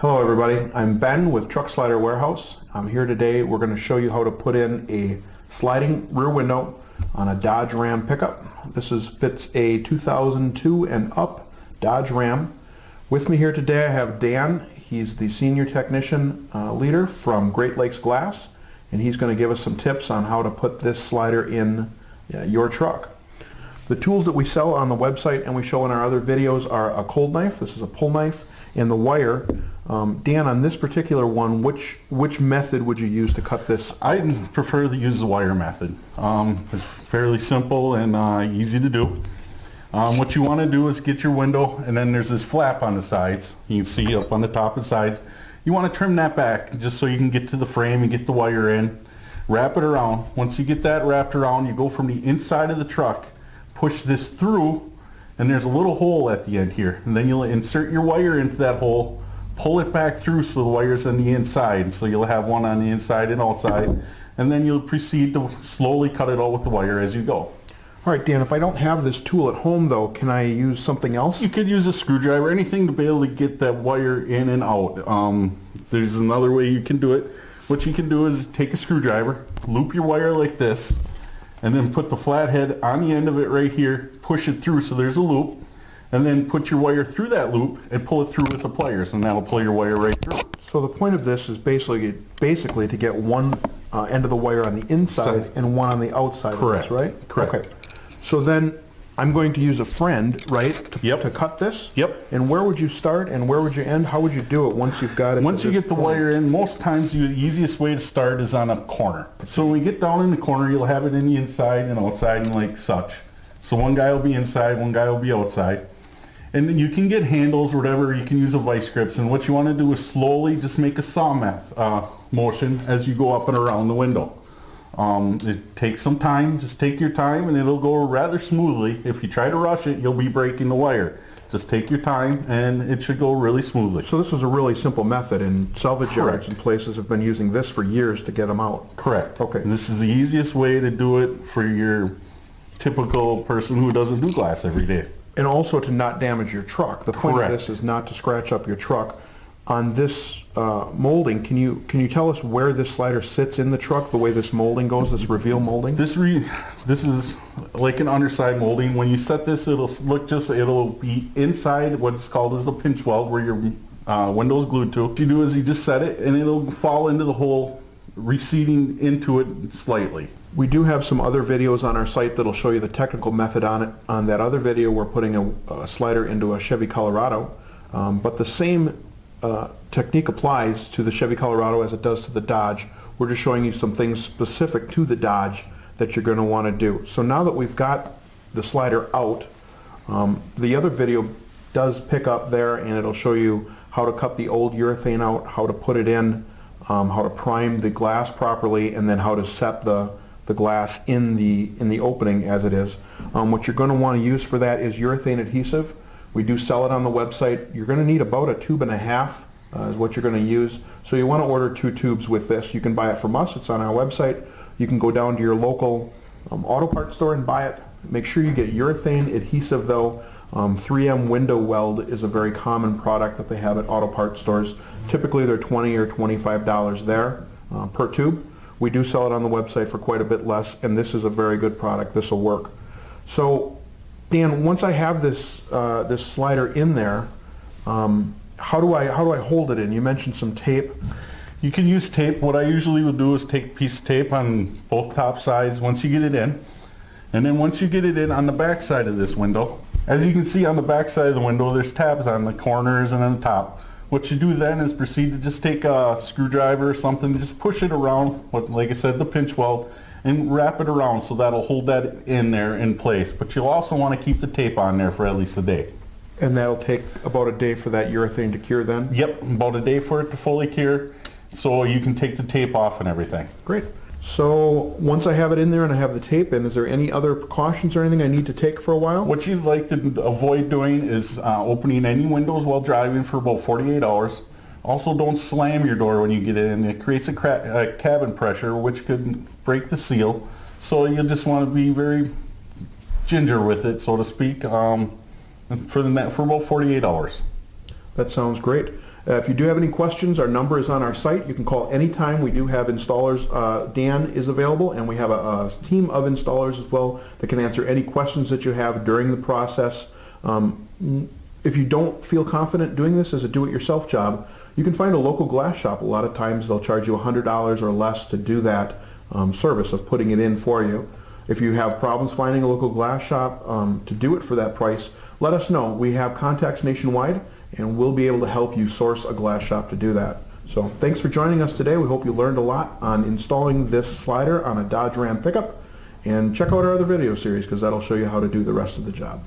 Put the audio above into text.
Hello everybody, I'm Ben with Truck Slider Warehouse. I'm here today. We're going to show you how to put in a sliding rear window on a Dodge Ram pickup. This fits a 2002 and up Dodge Ram. With me here today I have Dan. He's the senior technician leader from Great Lakes Glass, and he's going to give us some tips on how to put this slider in your truck. The tools that we sell on the website and we show in our other videos are a cold knife, this is a pull knife, and the wire. Dan, on this particular one, which method would you use to cut this? I prefer to use the wire method. It's fairly simple and easy to do. What you want to do is get your window, and then there's this flap on the sides. You can see up on the top and sides. You want to trim that back just so you can get to the frame and get the wire in. Wrap it around. Once you get that wrapped around, you go from the inside of the truck, push this through, and there's a little hole at the end here. And then you'll insert your wire into that hole, pull it back through so the wire's on the inside. So you'll have one on the inside and outside. And then you'll proceed to slowly cut it out with the wire as you go. All right, Dan, if I don't have this tool at home though, can I use something else? You could use a screwdriver, anything to be able to get that wire in and out. There's another way you can do it. What you can do is take a screwdriver, loop your wire like this, and then put the flathead on the end of it right here, push it through so there's a loop, and then put your wire through that loop and pull it through with the pliers, and that'll pull your wire right through. So the point of this is basically to get one end of the wire on the inside and one on the outside. Correct. Of this, right? Correct. Okay. So then I'm going to use a friend, right, to cut this? Yep. And where would you start and where would you end? How would you do it once you've got it? Once you get the wire in, most times the easiest way to start is on a corner. So when we get down in the corner, you'll have it in the inside and outside and like such. So one guy will be inside, one guy will be outside. And then you can get handles or whatever, you can use a vice grips, and what you want to do is slowly just make a saw motion as you go up and around the window. It takes some time, just take your time and it'll go rather smoothly. If you try to rush it, you'll be breaking the wire. Just take your time and it should go really smoothly. So this is a really simple method, and salvage yards and places have been using this for years to get them out. Correct. Okay. And this is the easiest way to do it for your typical person who doesn't do glass every day. And also to not damage your truck. The point of this is not to scratch up your truck. On this molding, can you tell us where this slider sits in the truck, the way this molding goes, this reveal molding? This is like an underside molding. When you set this, it'll be inside what's called as the pinch weld, where your window's glued to. What you do is you just set it and it'll fall into the hole, receding into it slightly. We do have some other videos on our site that'll show you the technical method on it. On that other video, we're putting a slider into a Chevy Colorado, but the same technique applies to the Chevy Colorado as it does to the Dodge. We're just showing you some things specific to the Dodge that you're going to want to do. So now that we've got the slider out, the other video does pick up there, and it'll show you how to cut the old urethane out, how to put it in, how to prime the glass properly, and then how to set the glass in the opening as it is. What you're going to want to use for that is urethane adhesive. We do sell it on the website. You're going to need about 1.5 tubes is what you're going to use. So you want to order 2 tubes with this. You can buy it from us. It's on our website. You can go down to your local auto parts store and buy it. Make sure you get urethane adhesive though. 3M window weld is a very common product that they have at auto parts stores. Typically they're $20 or $25 there per tube. We do sell it on the website for quite a bit less, and this is a very good product. This will work. So Dan, once I have this this slider in there, how do I hold it in? You mentioned some tape. You can use tape. What I usually will do is take a piece of tape on both top sides once you get it in, and then once you get it in on the back side of this window, as you can see on the back side of the window, there's tabs on the corners and on the top. What you do then is proceed to just take a screwdriver or something, just push it around, like I said, the pinch weld, and wrap it around so that'll hold that in there in place. But you'll also want to keep the tape on there for at least a day. And that'll take about a day for that urethane to cure then? Yep, about a day for it to fully cure, so you can take the tape off and everything. Great. So once I have it in there and I have the tape in, is there any other precautions or anything I need to take for a while? What you'd like to avoid doing is opening any windows while driving for about 48 hours. Also, don't slam your door when you get in. It creates a cabin pressure, which could break the seal. So you'll just want to be very ginger with it, so to speak, for about 48 hours. That sounds great. If you do have any questions, our number is on our site. You can call anytime. We do have installers. Dan is available, and we have a team of installers as well that can answer any questions that you have during the process. If you don't feel confident doing this as a do-it-yourself job, you can find a local glass shop. A lot of times they'll charge you $100 or less to do that service of putting it in for you. If you have problems finding a local glass shop to do it for that price, let us know. We have contacts nationwide, and we'll be able to help you source a glass shop to do that. So thanks for joining us today. We hope you learned a lot on installing this slider on a Dodge Ram pickup. And check out our other video series because that'll show you how to do the rest of the job.